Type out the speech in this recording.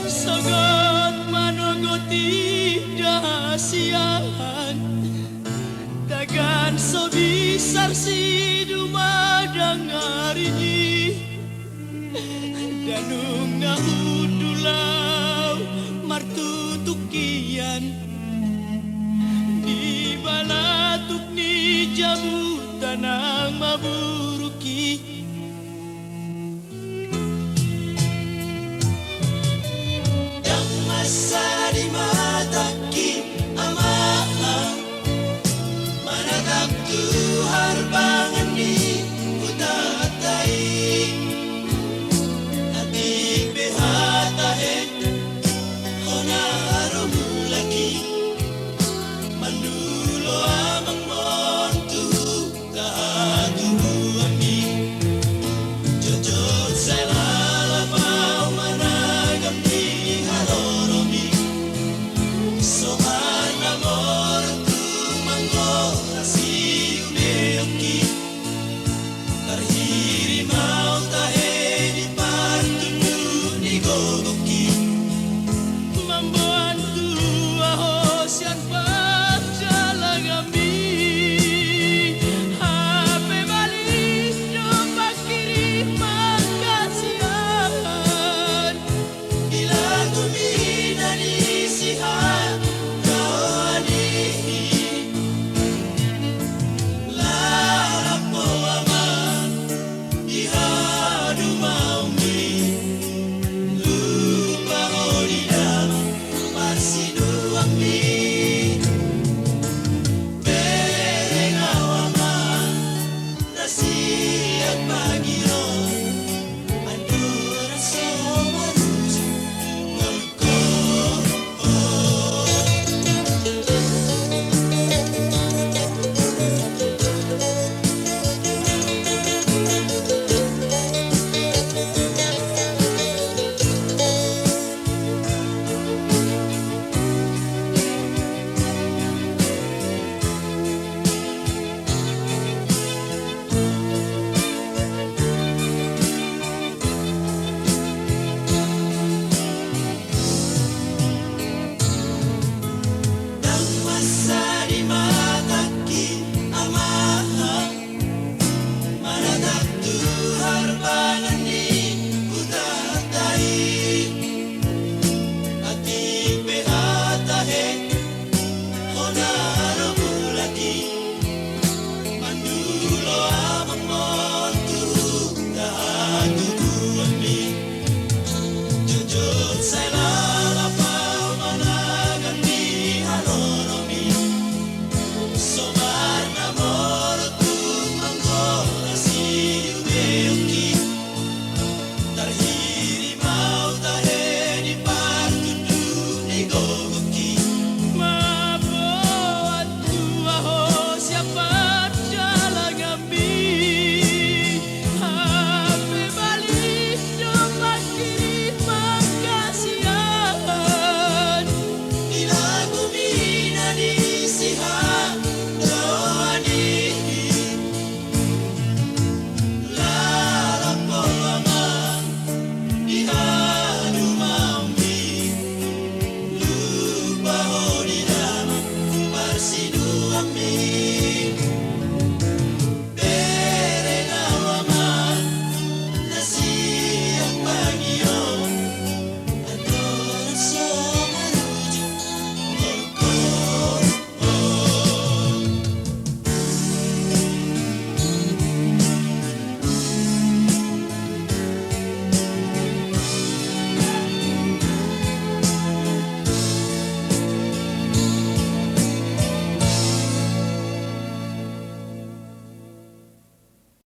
Sangat manongoti dahasian dagan so bisar si dumadang ngarini danung naudulaw martutukian di balatuk ni jabutan ang maburuki. Masa di mataki amaha manatap tu harbangan di utatai atik behatahe honaro lagi mandulo amang montu tahatu ami jojot saya lalapau managam di haloromi sohan amor tu manggora si uneoki tarhiri mau tahe di pantunu ni gogoki membantu ahosian pacalang ami hape balik nyoba kirim makasihan ila tumina ni sihan kawani larap mo aman ihadu maumi lupa hodidam marsidu ami berengawaman nasihat pagiro andura somarus ngolko Nang masa di mataki amaha manatap tu harbangan ni utatai atik behatahe honaro lagi mandulo amang montu tahatu ami jojot saya